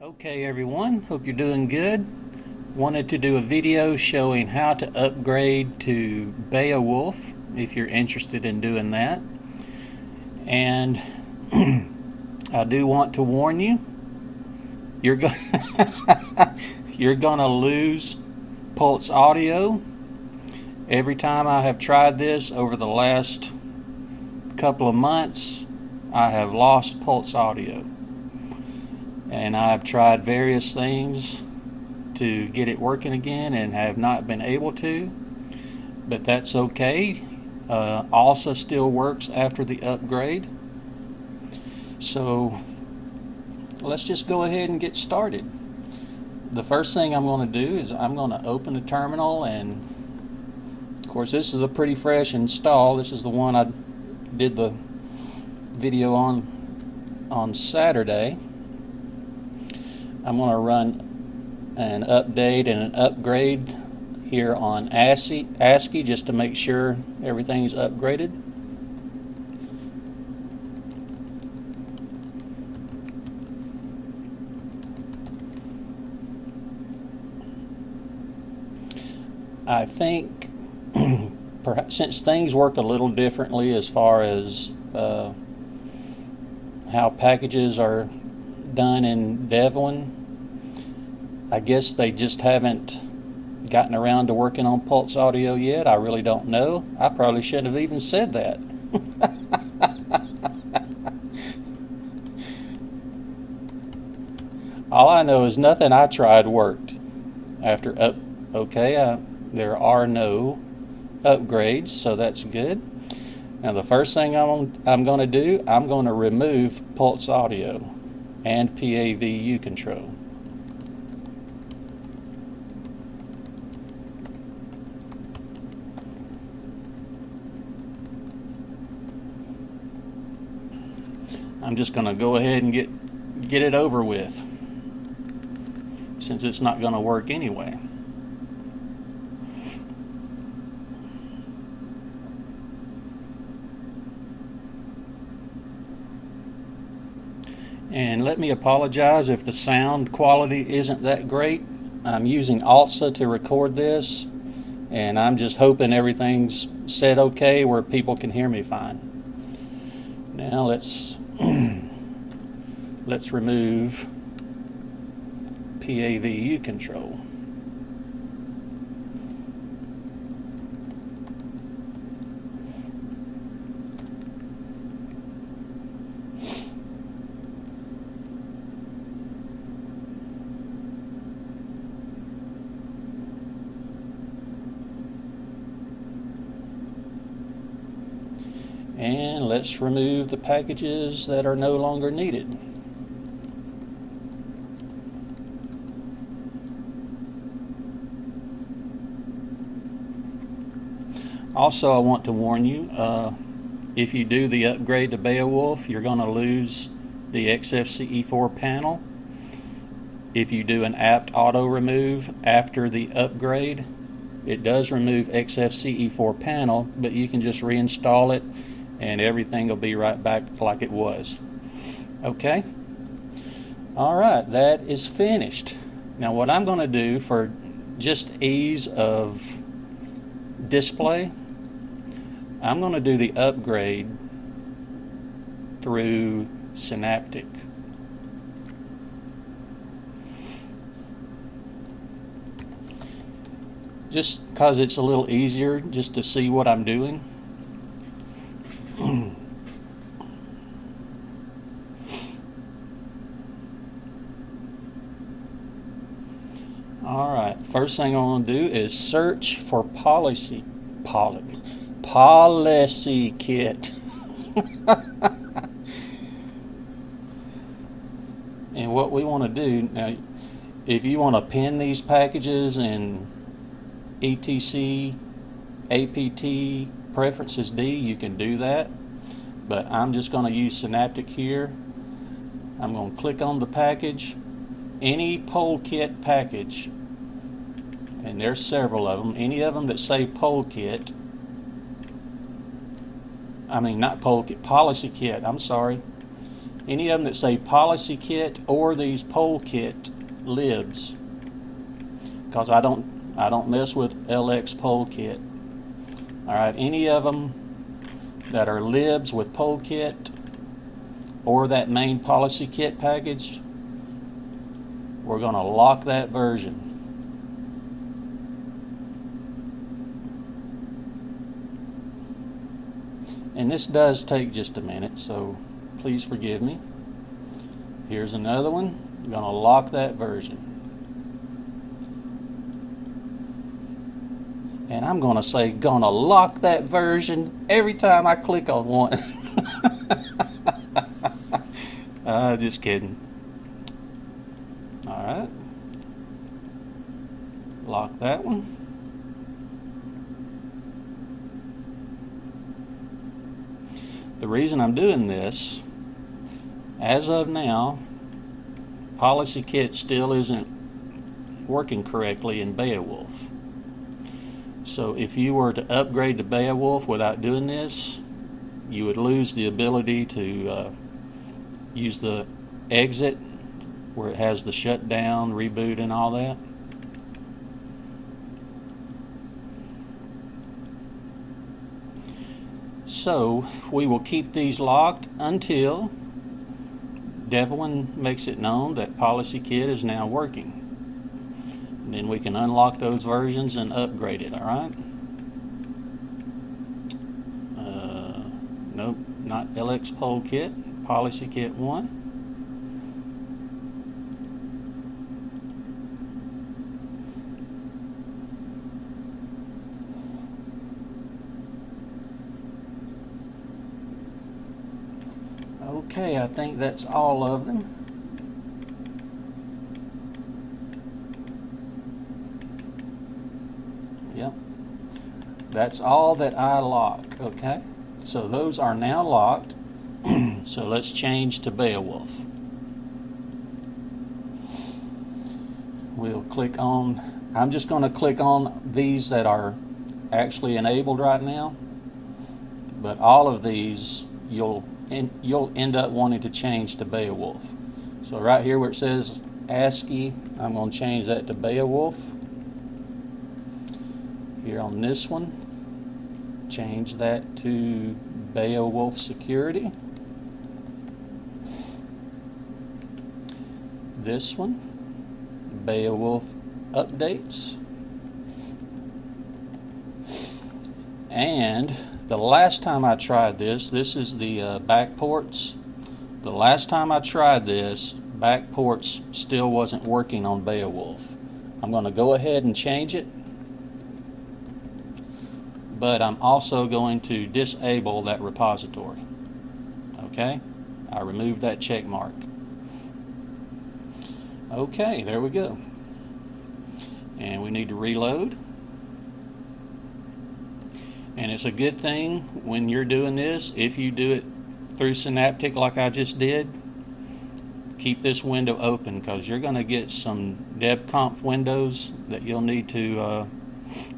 Okay everyone, hope you're doing good. Wanted to do a video showing how to upgrade to Beowulf if you're interested in doing that. And I do want to warn you, you're go you're gonna lose Pulseaudio. Every time I have tried this over the last couple of months, I have lost Pulseaudio. And I've tried various things to get it working again and have not been able to, but that's okay. ALSA still works after the upgrade. So let's just go ahead and get started. The first thing I'm going to do is I'm going to open the terminal, and of course this is a pretty fresh install. This is the one I did the video on Saturday. I'm going to run an update and an upgrade here on ASCII just to make sure everything's upgraded. I think perhaps since things work a little differently as far as how packages are done in Devlin, I guess they just haven't gotten around to working on Pulseaudio yet. I really don't know. I probably shouldn't have even said that. All I know is nothing I tried worked. There are no upgrades, so that's good. Now the first thing I'm going to do, I'm going to remove Pulseaudio and pavucontrol. I'm just going to go ahead and get it over with, since it's not going to work anyway. And let me apologize if the sound quality isn't that great. I'm using alsa to record this, and I'm just hoping everything's set okay where people can hear me fine. Now let's remove pavucontrol. And let's remove the packages that are no longer needed. Also, I want to warn you, if you do the upgrade to Beowulf, you're going to lose the XFCE4 panel. If you do an apt auto remove after the upgrade, it does remove XFCE4 panel, but you can just reinstall it and everything will be right back like it was. Okay? Alright, that is finished. Now what I'm going to do for just ease of display, I'm going to do the upgrade through Synaptic. Just because it's a little easier just to see what I'm doing. Alright, first thing I want to do is search for policy kit. And what we want to do now, if you want to pin these packages in etc apt preferences D, you can do that, but I'm just going to use Synaptic here. I'm going to click on the package, any PolKit package, and there's several of them, any of them that say PolKit, I mean not PolKit, Policy Kit, I'm sorry, any of them that say policy kit or these poll kit libs, because I don't mess with LX poll kit. All right, any of them that are libs with poll kit or that main policy kit package, we're going to lock that version. And this does take just a minute, so please forgive me. Here's another one. I'm going to lock that version. And I'm going to say gonna lock that version every time I click on one. Just kidding. Alright. Lock that one. The reason I'm doing this, as of now, policy kit still isn't working correctly in Beowulf. So if you were to upgrade to Beowulf without doing this, you would lose the ability to use the exit where it has the shutdown, reboot, and all that. So we will keep these locked until Devlin makes it known that policy kit is now working. And then we can unlock those versions and upgrade it, alright? Nope, not LX poll kit, policy kit 1. Okay, I think that's all of them. Yep. That's all that I locked, okay? So those are now locked. So let's change to Beowulf. We'll click on, I'm just going to click on these that are actually enabled right now. But all of these you'll end up wanting to change to Beowulf. So right here where it says ASCII, I'm going to change that to Beowulf. Here on this one, change that to Beowulf Security. This one, Beowulf Updates. And the last time I tried this is the back ports. The last time I tried this, back ports still wasn't working on Beowulf. I'm going to go ahead and change it, but I'm also going to disable that repository. Okay, I removed that check mark. Okay, there we go. And we need to reload. And it's a good thing when you're doing this, if you do it through Synaptic like I just did, keep this window open, because you're going to get some debconf windows that you'll need to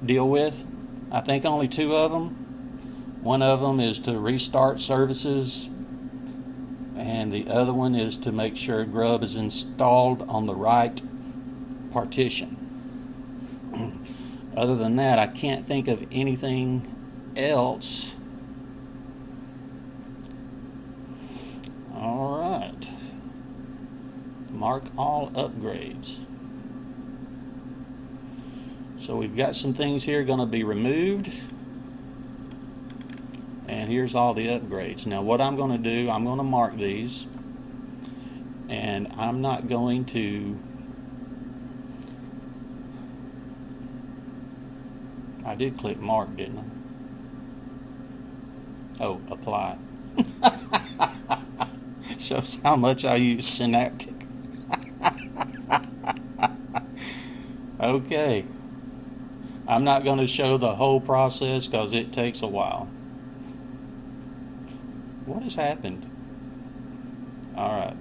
deal with. I think only 2 of them. One of them is to restart services, and the other one is to make sure Grub is installed on the right partition. Other than that, I can't think of anything else. Alright. Mark all upgrades. So we've got some things here going to be removed. And here's all the upgrades. Now what I'm going to do, I'm going to mark these. And I'm not going to... I did click mark, didn't I? Oh, apply. Shows how much I use Synaptic. Okay. I'm not going to show the whole process because it takes a while. What has happened? Alright.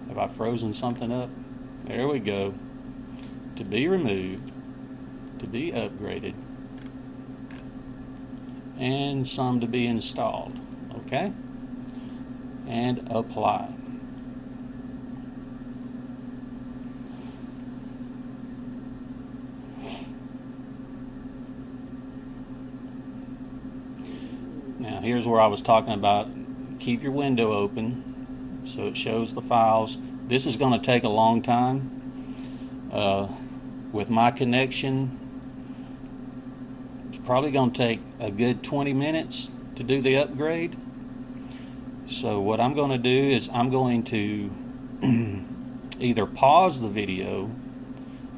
Have I frozen something up? There we go. To be removed. To be upgraded. And some to be installed. Okay? and apply. Now here's where I was talking about keep your window open so it shows the files. This is going to take a long time. With my connection, it's probably going to take a good 20 minutes to do the upgrade. So what I'm going to do is I'm going to either pause the video,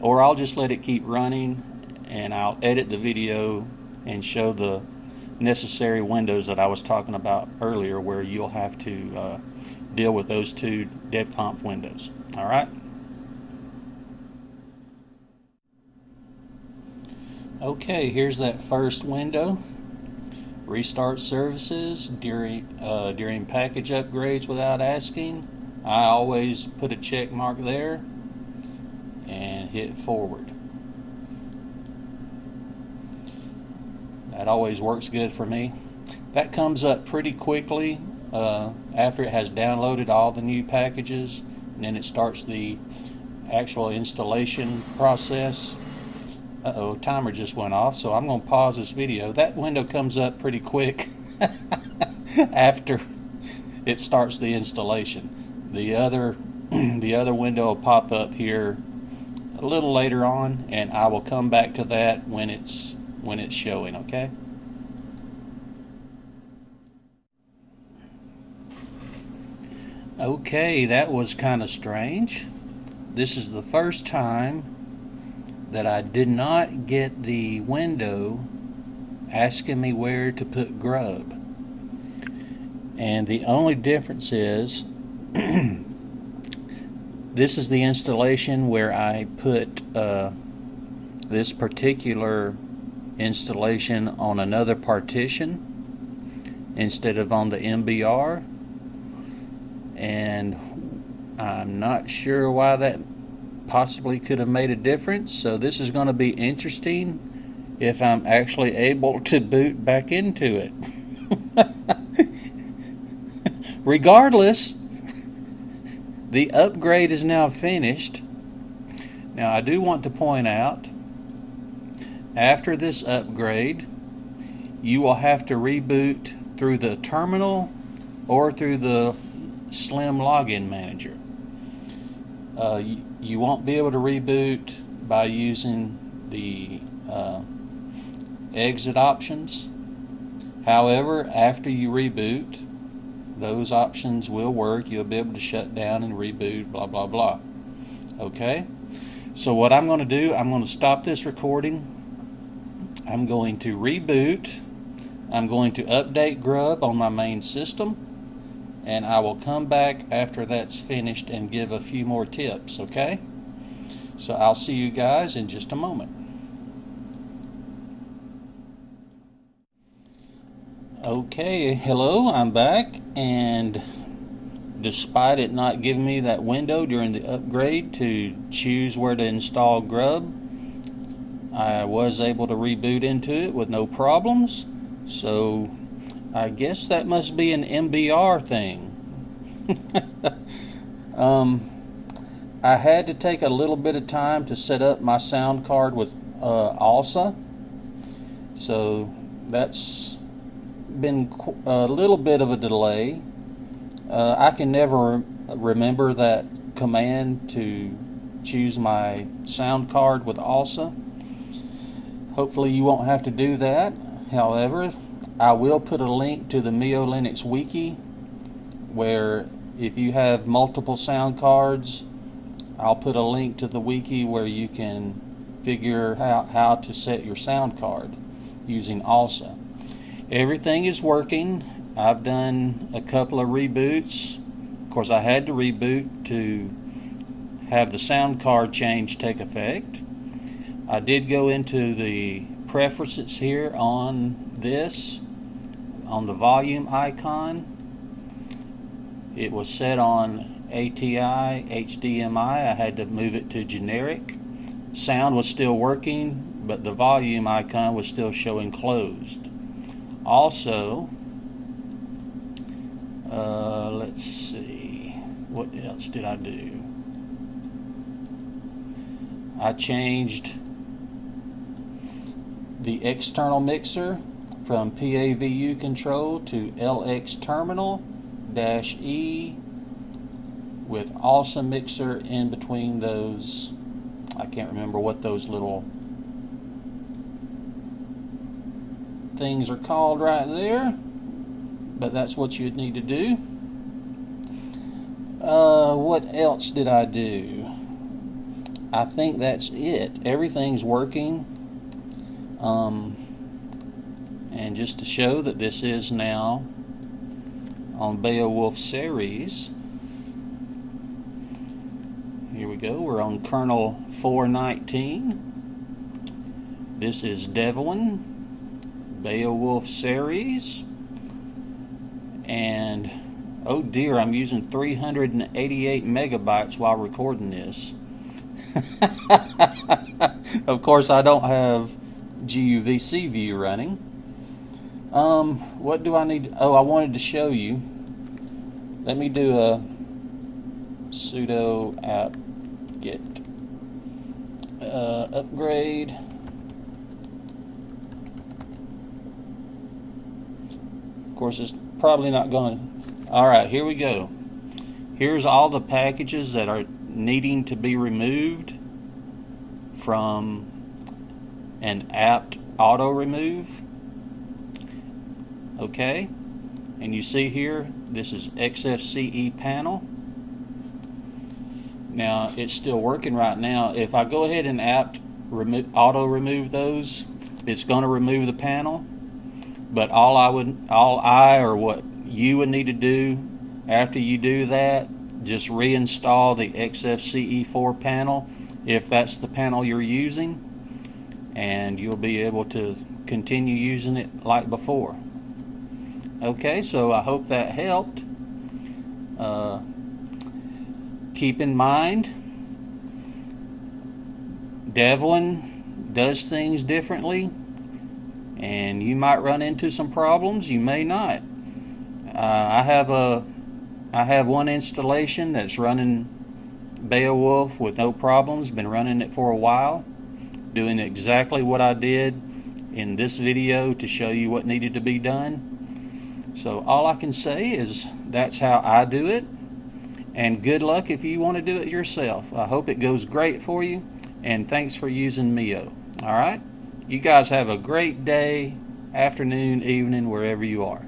or I'll just let it keep running and I'll edit the video and show the necessary windows that I was talking about earlier, where you'll have to deal with those two DevConf windows. Alright? Okay, here's that first window. Restart services during package upgrades without asking. I always put a check mark there and hit forward. That always works good for me. That comes up pretty quickly after it has downloaded all the new packages, and then it starts the actual installation process. Uh-oh, timer just went off, so I'm going to pause this video. That window comes up pretty quick after it starts the installation. The other window will pop up here a little later on, and I will come back to that when it's showing, okay? Okay, that was kind of strange. This is the first time that I did not get the window asking me where to put grub. And the only difference is this is the installation where I put this particular installation on another partition instead of on the MBR, and I'm not sure why that possibly could have made a difference. So this is going to be interesting if I'm actually able to boot back into it. Regardless, the upgrade is now finished. Now I do want to point out, after this upgrade, you will have to reboot through the terminal or through the Slim Login Manager. You won't be able to reboot by using the exit options. However, after you reboot, those options will work. You'll be able to shut down and reboot, blah blah blah. Okay, so what I'm going to do, I'm going to stop this recording. I'm going to reboot. I'm going to update grub on my main system, and I will come back after that's finished and give a few more tips, okay? So I'll see you guys in just a moment. Okay, hello, I'm back, and despite it not giving me that window during the upgrade to choose where to install grub, I was able to reboot into it with no problems. So I guess that must be an MBR thing. I had to take a little bit of time to set up my sound card with ALSA, so that's been a little bit of a delay. I can never remember that command to choose my sound card with ALSA. Hopefully you won't have to do that. However, I will put a link to the MiyoLinux wiki, where if you have multiple sound cards, I'll put a link to the wiki where you can figure out how to set your sound card using ALSA. Everything is working. I've done a couple of reboots. Of course, I had to reboot to have the sound card change take effect. I did go into the preferences here on this, on the volume icon. It was set on ATI, HDMI. I had to move it to generic. Sound was still working, but the volume icon was still showing closed. Also, let's see, what else did I do? I changed the external mixer from pavucontrol to LX terminal -E with alsa mixer in between those. I can't remember what those little things are called right there, but that's what you'd need to do. What else did I do? I think that's it. Everything's working. And just to show that this is now on Beowulf series, here we go. We're on kernel 4.19. This is Devlin, Beowulf series, and oh dear, I'm using 388 megabytes while recording this. Of course, I don't have GUVC view running. What do I need to, oh, I wanted to show you. Let me do a sudo apt get upgrade. Of course, it's probably not going to. Alright, here we go. Here's all the packages that are needing to be removed from an apt auto remove. Okay, and you see here, this is XFCE panel. Now it's still working right now. If I go ahead and apt auto remove those, it's going to remove the panel. But all I or what you would need to do after you do that, just reinstall the XFCE4 panel if that's the panel you're using, and you'll be able to continue using it like before. Okay, so I hope that helped. Keep in mind, Devlin does things differently, and you might run into some problems, you may not. I have one installation that's running Beowulf with no problems, been running it for a while, doing exactly what I did in this video to show you what needed to be done. So all I can say is that's how I do it, and good luck if you want to do it yourself. I hope it goes great for you, and thanks for using Miyo. Alright, you guys have a great day, afternoon, evening, wherever you are.